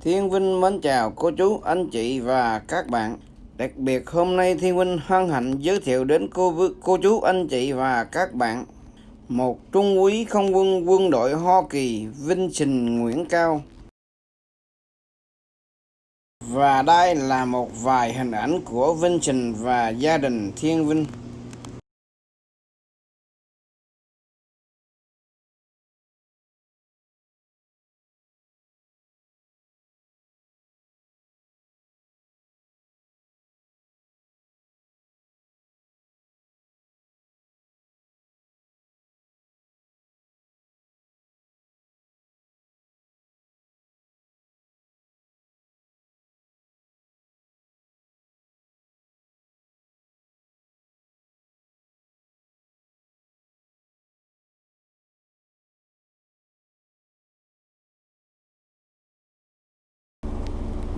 Thiên Vinh mến chào cô chú, anh chị và các bạn. Đặc biệt hôm nay Thiên Vinh hân hạnh giới thiệu đến cô chú, anh chị và các bạn một trung úy không quân quân đội Hoa Kỳ Vincent N Cao. Và đây là một vài hình ảnh của Vincent và gia đình Thiên Vinh.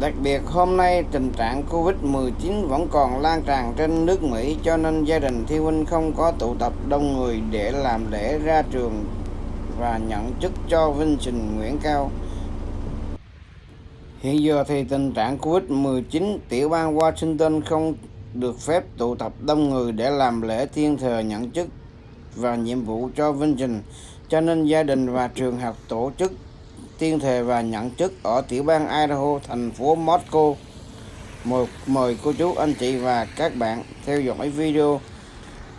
Đặc biệt hôm nay tình trạng Covid-19 vẫn còn lan tràn trên nước Mỹ, cho nên gia đình Thiên Vinh không có tụ tập đông người để làm lễ ra trường và nhận chức cho Vincent N Cao. Hiện giờ thì tình trạng Covid-19, tiểu bang Washington không được phép tụ tập đông người để làm lễ thiên thờ nhận chức và nhiệm vụ cho Vincent, cho nên gia đình và trường học tổ chức thiên thờ và nhận chức ở tiểu bang Idaho, thành phố Moscow. Mời cô chú, anh chị và các bạn theo dõi video.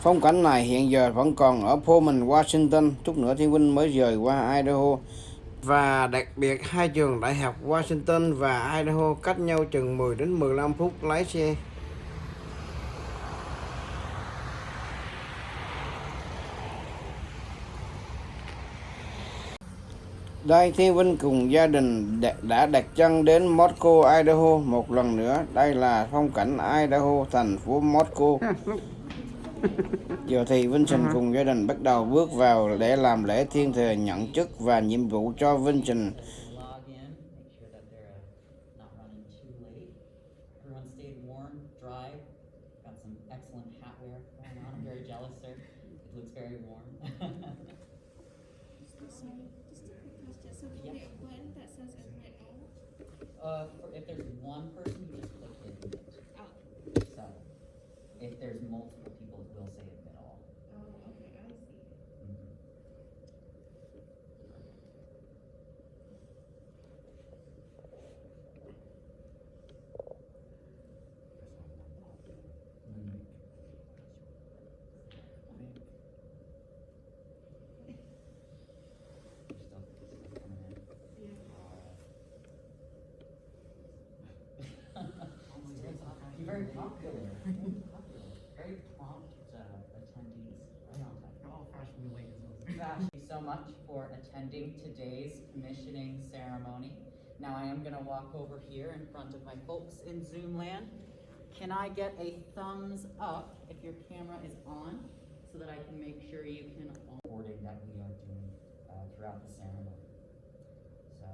Phong cảnh này hiện giờ vẫn còn ở Pullman, Washington. Chút nữa Thiên Vinh mới rời qua Idaho. Và đặc biệt hai trường đại học Washington và Idaho cách nhau chừng 10 đến 15 phút lái xe. Đây Thiên Vinh cùng gia đình đã đặt chân đến Moscow, Idaho một lần nữa. Đây là phong cảnh Idaho, thành phố Moscow. Giờ thì Vincent cùng gia đình bắt đầu bước vào để làm lễ thiên thờ nhận chức và nhiệm vụ cho Vincent. If there's one person, you just click admit. So, if there's multiple people, it will say admit all. Oh, okay, I see. You're very popular. Very prompt attendees. Right on time. You're all fashionably late as well. Thank you so much for attending today's commissioning ceremony. Now I am going to walk over here in front of my folks in Zoom land. Can I get a thumbs up if your camera is on so that I can make sure you can recording that we are doing throughout the ceremony. So,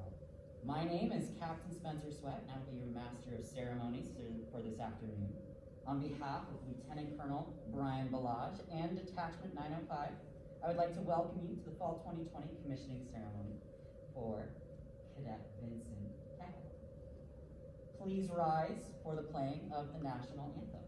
my name is Captain Spencer Sweat, and I'll be your Master of Ceremonies for this afternoon. On behalf of Lieutenant Colonel Brian Balaj and Detachment 905, I would like to welcome you to the Fall 2020 Commissioning Ceremony for Cadet Vincent Cao. Please rise for the playing of the National Anthem.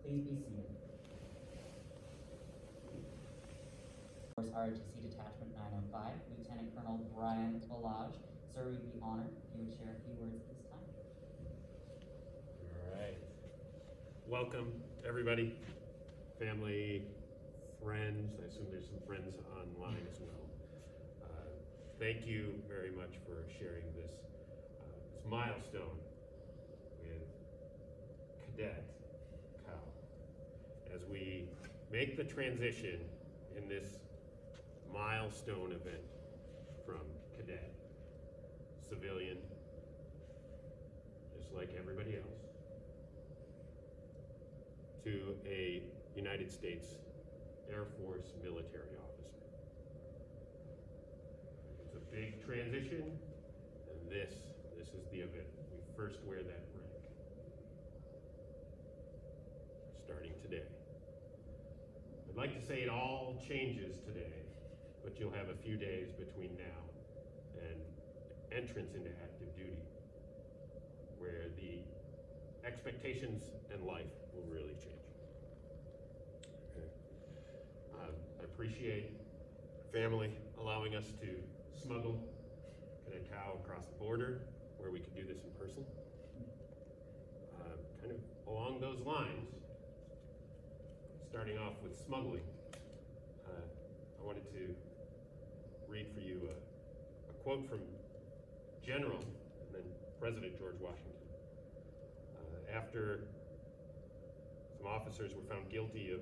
Please be seated. ROTC Detachment 905, Lieutenant Colonel Brian Balaj. Sir, we'd be honored if you would share a few words at this time. All right. Welcome, everybody, family, friends. I assume there's some friends online as well. Thank you very much for sharing this milestone with Cadet Cao as we make the transition in this milestone event from cadet, civilian, just like everybody else, to a United States Air Force military officer. It's a big transition, and this is the event. We first wear that rank, starting today. I'd like to say it all changes today, but you'll have a few days between now and entrance into active duty, where the expectations and life will really change. Okay. I appreciate family allowing us to smuggle Cadet Cao across the border, where we could do this in person. Kind of along those lines, starting off with smuggling, I wanted to read for you a quote from General and then President George Washington. After some officers were found guilty of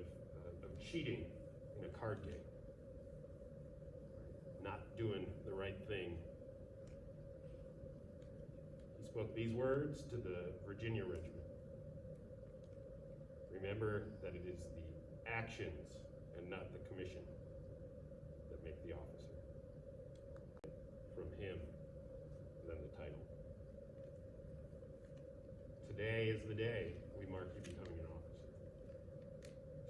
cheating in a card game, not doing the right thing, he spoke these words to the Virginia Regiment. Remember that it is the actions and not the commission that make the officer. From him, then the title. Today is the day we mark you becoming an officer.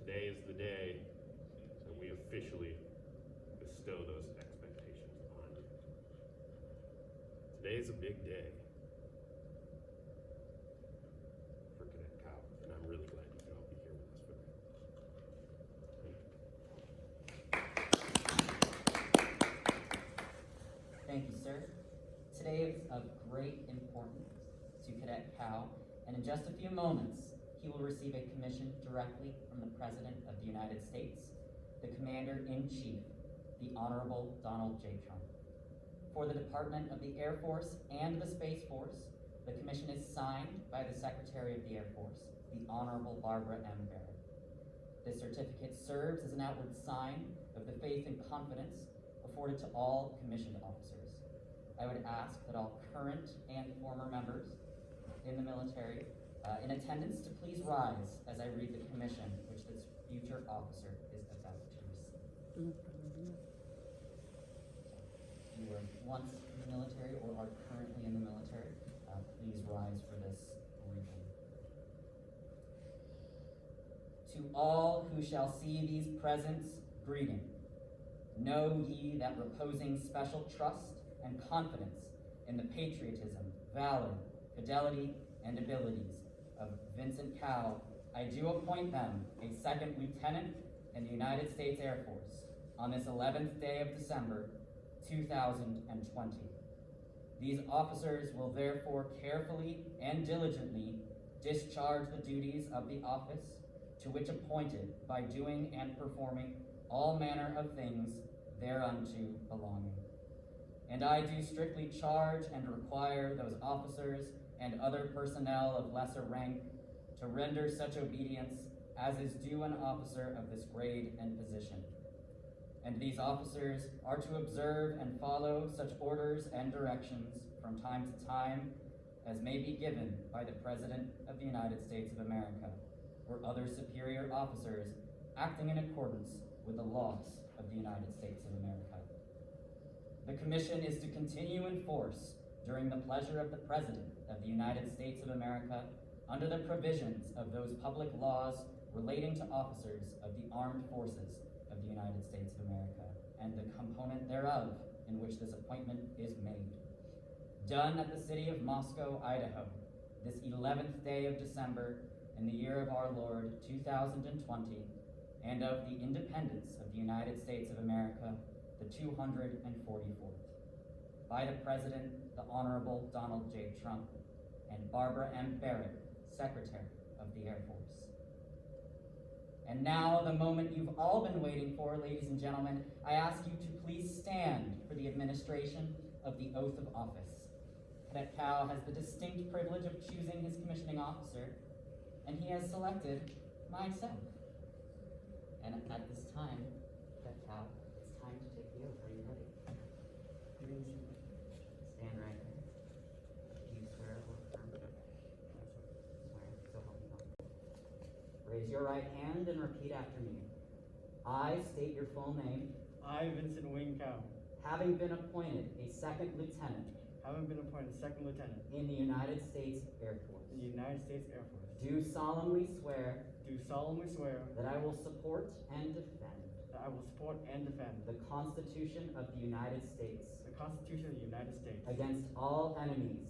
Today is the day that we officially bestow those expectations on you. Today is a big day for Cadet Cao, and I'm really glad you could all be here with us for that. Thank you, sir. Today is of great importance to Cadet Cao, and in just a few moments, he will receive a commission directly from the President of the United States, the Commander-in-Chief, the Honorable Donald J. Trump. For the Department of the Air Force and the Space Force, the commission is signed by the Secretary of the Air Force, the Honorable Barbara M. Barrett. This certificate serves as an outward sign of the faith and confidence afforded to all commissioned officers. I would ask that all current and former members in the military in attendance to please rise as I read the commission which this future officer is about to receive. If you were once in the military or are currently in the military, please rise for this reading. To all who shall see these presents, greeting. Know ye that reposing special trust and confidence in the patriotism, valor, fidelity, and abilities of Vincent Cao, I do appoint them a second lieutenant in the United States Air Force on this 11th day of December, 2020. These officers will therefore carefully and diligently discharge the duties of the office to which appointed by doing and performing all manner of things thereunto belonging. And I do strictly charge and require those officers and other personnel of lesser rank to render such obedience as is due an officer of this grade and position. And these officers are to observe and follow such orders and directions from time to time as may be given by the President of the United States of America or other superior officers acting in accordance with the laws of the United States of America. The commission is to continue in force during the pleasure of the President of the United States of America under the provisions of those public laws relating to officers of the armed forces of the United States of America and the component thereof in which this appointment is made. Done at the city of Moscow, Idaho, this 11th day of December in the year of our Lord 2020, and of the independence of the United States of America, the 244th. By the President, the Honorable Donald J. Trump, and Barbara M. Barrett, Secretary of the Air Force. And now, the moment you've all been waiting for, ladies and gentlemen, I ask you to please stand for the administration of the oath of office. Cadet Cao has the distinct privilege of choosing his commissioning officer, and he has selected myself. And at this time, Cadet Cao, it's time to take the oath. Are you ready? Stand right there. Do you swear or affirm? Swear, so help me God. Raise your right hand and repeat after me. I state your full name. I, Vincent N Cao, Having been appointed a second lieutenant having been appointed second lieutenant in the United States Air Force, in the United States Air Force, do solemnly swear do solemnly swear that I will support and defend that I will support and defend the Constitution of the United States the Constitution of the United States against all enemies,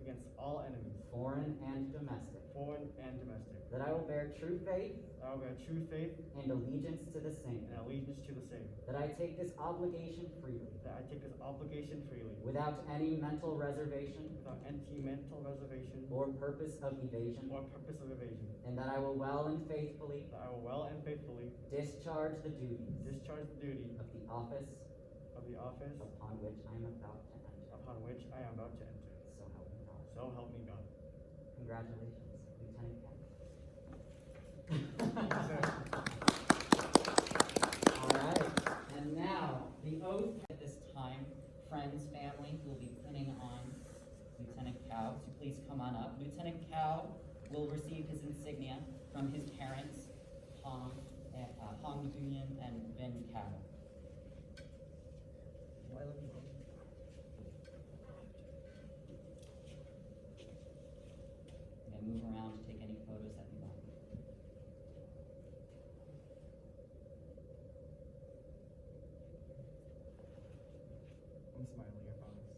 against all enemies, foreign and domestic, foreign and domestic, that I will bear true faith that I will bear true faith and allegiance to the same, and allegiance to the same, that I take this obligation freely, that I take this obligation freely, without any mental reservation without any mental reservation or purpose of evasion, or purpose of evasion, and that I will well and faithfully that I will well and faithfully discharge the duties discharge the duty of the office of the office upon which I am about to enter. upon which I am about to enter. So help me God. So help me God. Congratulations, Lieutenant Cao. Sir. All right, and now the oath at this time, friends, family, will be pinning on Lieutenant Cao. So please come on up. Lieutenant Cao will receive his insignia from his parents, Hong Duyan and Vin Cao. And move around to take any photos that you like. I'm smiling, I promise.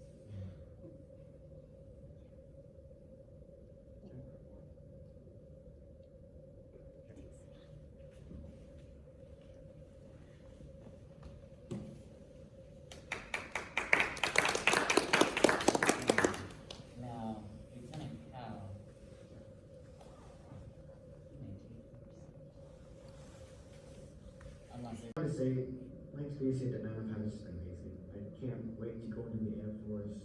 Now, Lieutenant Cao. Unless I want to say, my experience here at 905 has just been amazing. I can't wait to go into the Air Force,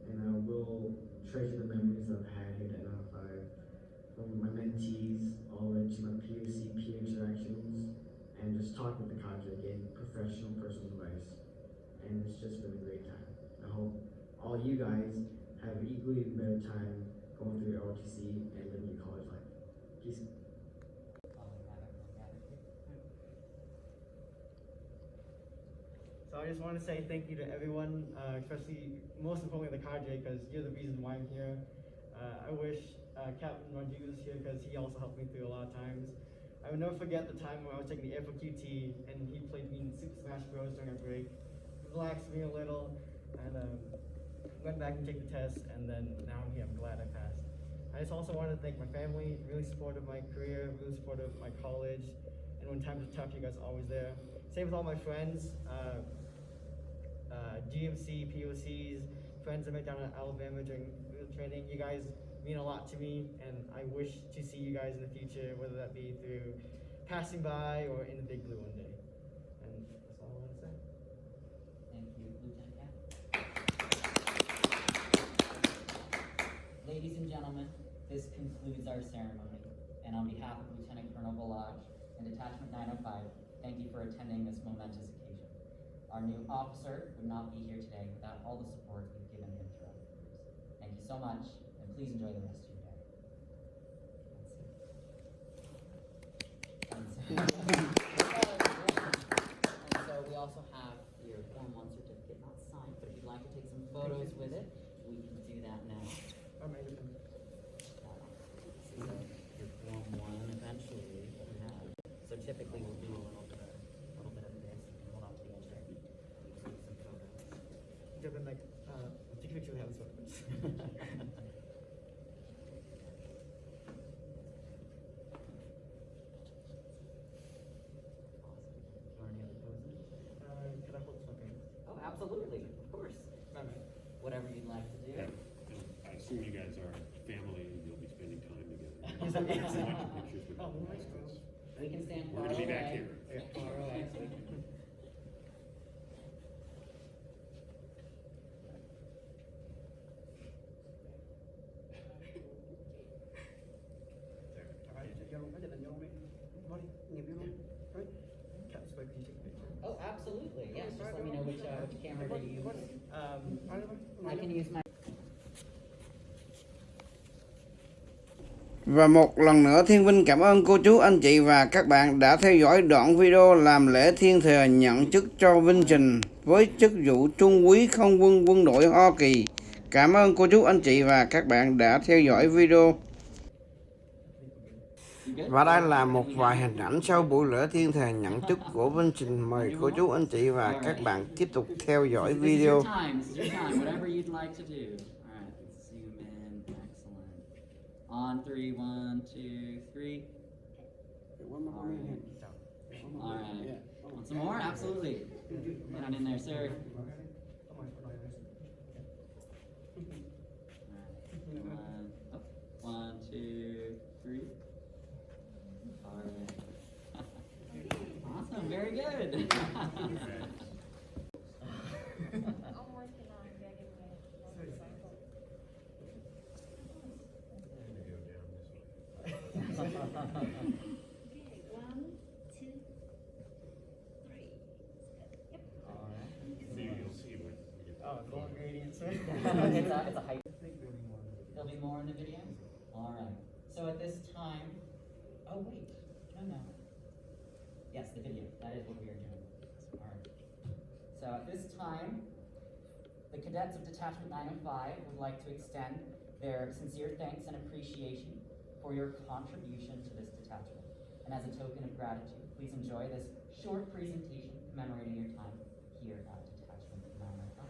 and I will treasure the memories I've had here at 905, from my mentees all the way to my POC peer interactions, and just talking with the cadre, getting professional personal advice. And it's just been a great time. I hope all you guys have an equally better time going through your ROTC and living your college life. Peace. So I just want to say thank you to everyone, especially, most importantly, the cadre, because you're the reason why I'm here. I wish Captain Rodriguez was here because he also helped me through a lot of times. I will never forget the time when I was taking the Air for QT and he played me in Super Smash Bros. During our break. Relaxed me a little, and went back and took the test, and then now I'm here. I'm glad I passed. I just also wanted to thank my family, really supportive of my career, really supportive of my college, and when times are tough, you guys are always there. Same with all my friends, GMC, POCs, friends I met down in Alabama during training. You guys mean a lot to me, and I wish to see you guys in the future, whether that be through passing by or in the Big Blue one day. And that's all I want to say. Thank you, Lieutenant Cao. Ladies and gentlemen, this concludes our ceremony. And on behalf of Lieutenant Colonel Volage and Detachment 905, thank you for attending this momentous occasion. Our new officer would not be here today without all the support you've given him throughout the years. Thank you so much, and please enjoy the rest of your day. And so we also have your Form 1 certificate, not signed, but if you'd like to take some photos with it, we can do that now. Amazing. This is your Form 1 eventually. So typically we'll do a little bit of this. Hold on to the edge there. We can take some photos. They've been like, take a picture of the house. absolutely, of course. Whatever you'd like to do. I assume you guys are family and you'll be spending time together. Yes, I am. Lots of pictures with Oh, you. nice. We can stand We're far gonna be away. back here. Far away. Oh, absolutely. Yes, just let me know which camera to use. I can use my. Và một lần nữa Thiên Vinh cảm ơn cô chú, anh chị và các bạn đã theo dõi đoạn video làm lễ thiên thờ nhận chức cho Vincent với chức vụ trung úy không quân quân đội Hoa Kỳ. Cảm ơn cô chú, anh chị và các bạn đã theo dõi video. Và đây là một vài hình ảnh sau buổi lễ thiên thờ nhận chức của Vincent. Mời cô chú, anh chị và các bạn tiếp tục theo dõi video. This is your time, whatever you'd like to do. All right, let's zoom in. Excellent. On three, 1, 2, 3. All right. Want some more? Absolutely. Get on in there, sir. One, 2, 3. All right. Awesome. Very good. I'm working on getting my motorcycle. Okay, 1, 2, 3. Yep. All right. So you'll see what. Oh, gold gradients. It's a height. There'll be more in the video? All right. So at this time, oh wait, no. Yes, the video. That is what we are doing. All right. So at this time, the cadets of Detachment 905 would like to extend their sincere thanks and appreciation for your contribution to this detachment. And as a token of gratitude, please enjoy this short presentation commemorating your time here at Detachment 905.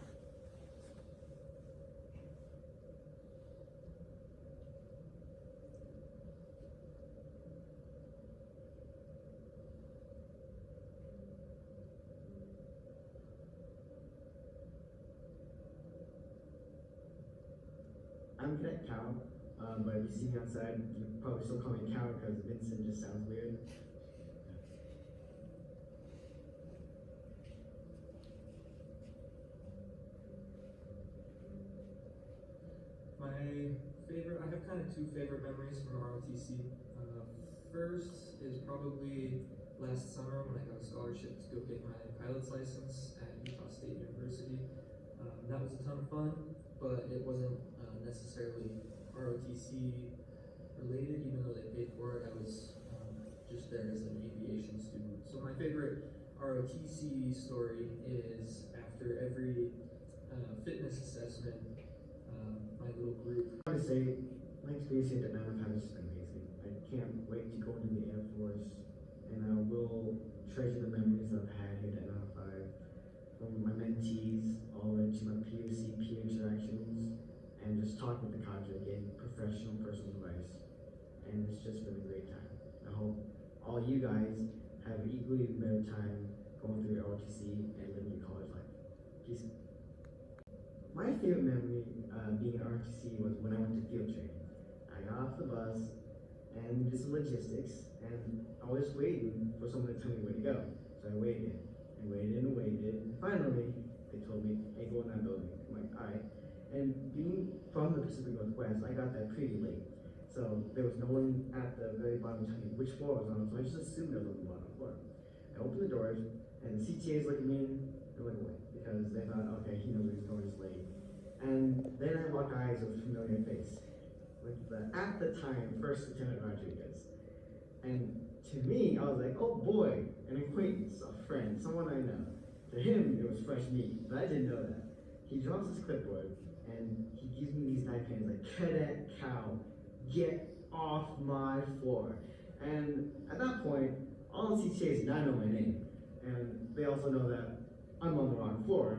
I'm Cadet Cao, but if you see me outside, you probably still call me Cao because Vincent just sounds weird. I have kind of two favorite memories from ROTC. First is probably last summer when I got a scholarship to go get my pilot's license at Utah State University. That was a ton of fun, but it wasn't necessarily ROTC related, even though they paid for it. I was just there as an aviation student. So my favorite ROTC story is after every fitness assessment, my little group. I want to say, my experience here at 905 has just been amazing. I can't wait to go into the Air Force, and I will treasure the memories I've had here at 905, from my mentees all the way to my POC peer interactions, and just talk with the cadre, getting professional personal advice. And it's just been a great time. I hope all you guys have an equally better time going through your ROTC and living your college life. Peace. My favorite memory being at ROTC was when I went to field training. I got off the bus and did some logistics, and I was waiting for someone to tell me where to go. So I waited and waited and waited, and finally they told me, hey, go in that building. I'm like, all right. And being from the Pacific Northwest, I got there pretty late. So there was no one at the very bottom telling me which floor I was on, so I just assumed I was on the bottom floor. I opened the doors, and the CTAs looked at me and looked away, because they thought, okay, he knows he's going to late. And then I locked eyes with a familiar face, with the, at the time, First Lieutenant Rodriguez. And to me, I was like, oh boy, an acquaintance, a friend, someone I know. To him, it was fresh meat, but I didn't know that. He drops his clipboard, and he gives me these knife hands like, Cadet Cao, get off my floor. And at that point, all the CTAs now know my name, and they also know that I'm on the wrong floor,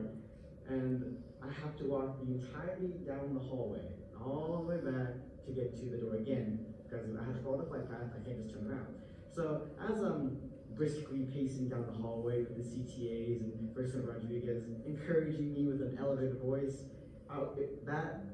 and I have to walk the entirety down the hallway, all the way back to get to the door again, because I have to follow the flight path, I can't just turn around. So as I'm briskly pacing down the hallway with the CTAs and Vincent Rodriguez encouraging me with an elevated voice. That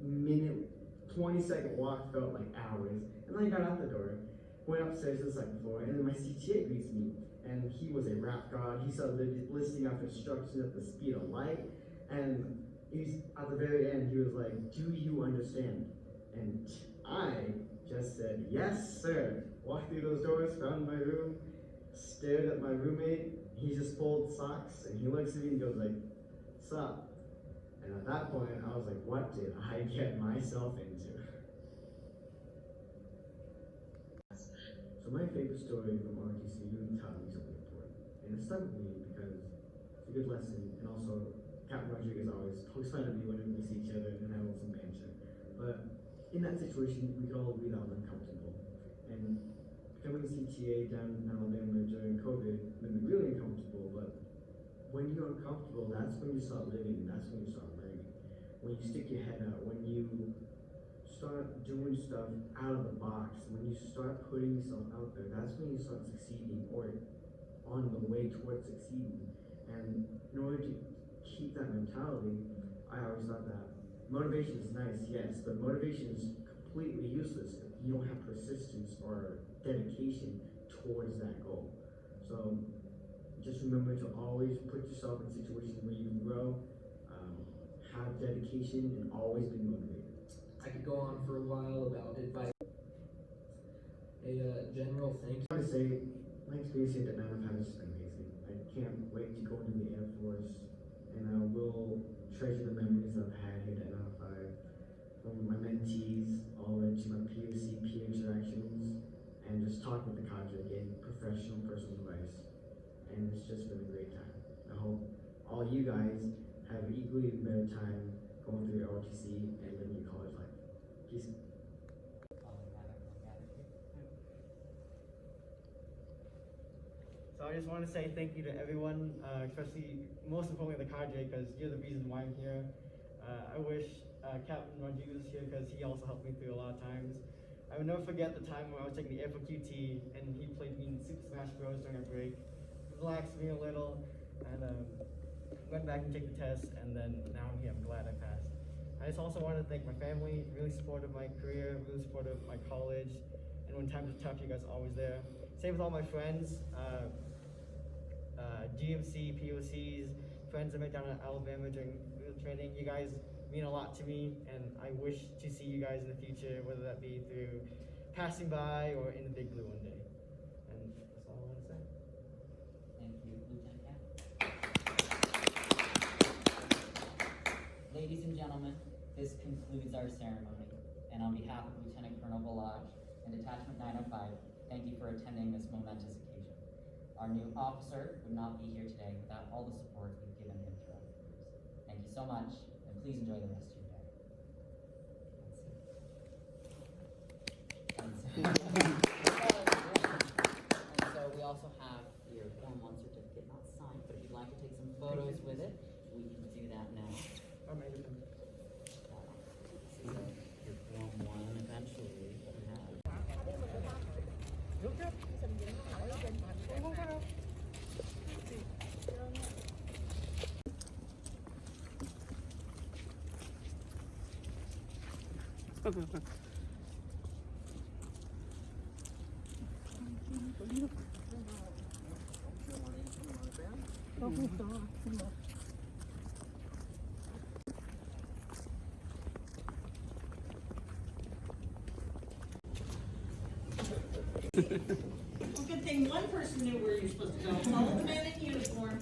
minute, 20-second walk felt like hours. And then I got out the door, went upstairs to the second floor, and then my CTA greets me. And he was a rap god. He started listing off instructions at the speed of light. And he's at the very end, he was like, "Do you understand?" And I just said, "Yes, sir." Walked through those doors, found my room, stared at my roommate. He just pulled socks, and he looks at me and goes like, "Sup?" And at that point, I was like, what did I get myself into? So my favorite story from ROTC really taught me something important. And it stuck with me because it's a good lesson, and also Captain Rodriguez always pokes fun at me whenever we see each other and have some banter. But in that situation, we could all agree that I was uncomfortable. And becoming a CTA down in Alabama during COVID made me really uncomfortable, but when you're uncomfortable, that's when you start living, that's when you start learning. When you stick your head out, when you start doing stuff out of the box, when you start putting yourself out there, that's when you start succeeding or on the way towards succeeding. And in order to keep that mentality, I always thought that motivation is nice, yes, but motivation is completely useless if you don't have persistence or dedication towards that goal. So just remember to always put yourself in situations where you can grow, have dedication, and always be motivated. I could go on for a while about advice. A general thank you. I want to say my experience here at 905 has just been amazing. I can't wait to go into the Air Force, and I will treasure the memories I've had here at 905, from my mentees all the way to my POC peer interactions, and just talking with the cadre, getting professional personal advice. And it's just been a great time. I hope all you guys have an equally better time going through your ROTC and living your college life. Peace. So I just want to say thank you to everyone, especially, most importantly, the cadre, because you're the reason why I'm here. I wish Captain Rodriguez was here because he also helped me through a lot of times. I will never forget the time when I was taking the Air for QT and he played me in Super Smash Bros. During our break. Relaxed me a little, and went back and took the test, and then now I'm here. I'm glad I passed. I just also wanted to thank my family, really supportive of my career, really supportive of my college, and when times are tough, you guys are always there. Same with all my friends, GMC, POCs, friends I met down in Alabama during training. You guys mean a lot to me, and I wish to see you guys in the future, whether that be through passing by or in the Big Blue one day. And that's all I want to say. Thank you, Lieutenant Cap. Ladies and gentlemen, this concludes our ceremony. And on behalf of Lieutenant Colonel Balaj and Detachment 905, thank you for attending this momentous occasion. Our new officer would not be here today without all the support you've given him throughout the years. Thank you so much, and please enjoy the rest of your day. And so we also have your Form 1 certificate, not signed, but if you'd like to take some photos with it, we can do that now. This is your Form 1 eventually. Well, good thing one person knew where you're supposed to go. Follow the man in uniform.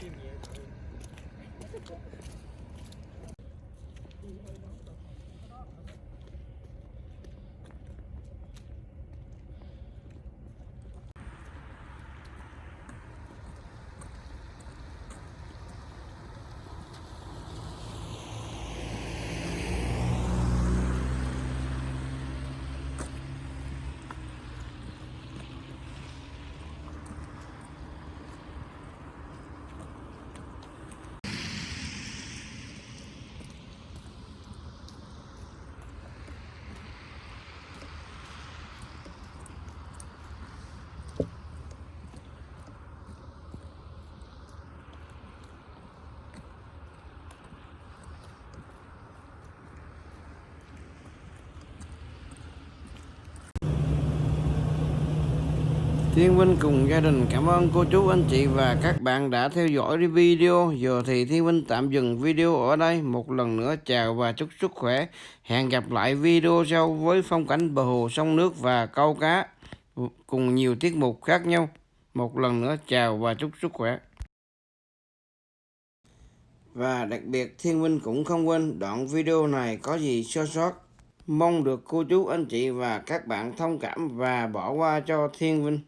Thank you. Thiên Vinh cùng gia đình cảm ơn cô chú anh chị và các bạn đã theo dõi video. Giờ thì Thiên Vinh tạm dừng video ở đây. Một lần nữa chào và chúc sức khỏe. Hẹn gặp lại video sau với phong cảnh bờ hồ sông nước và câu cá cùng nhiều tiết mục khác nhau. Một lần nữa chào và chúc sức khỏe. Và đặc biệt Thiên Vinh cũng không quên đoạn video này có gì sơ sót, mong được cô chú anh chị và các bạn thông cảm và bỏ qua cho Thiên Vinh.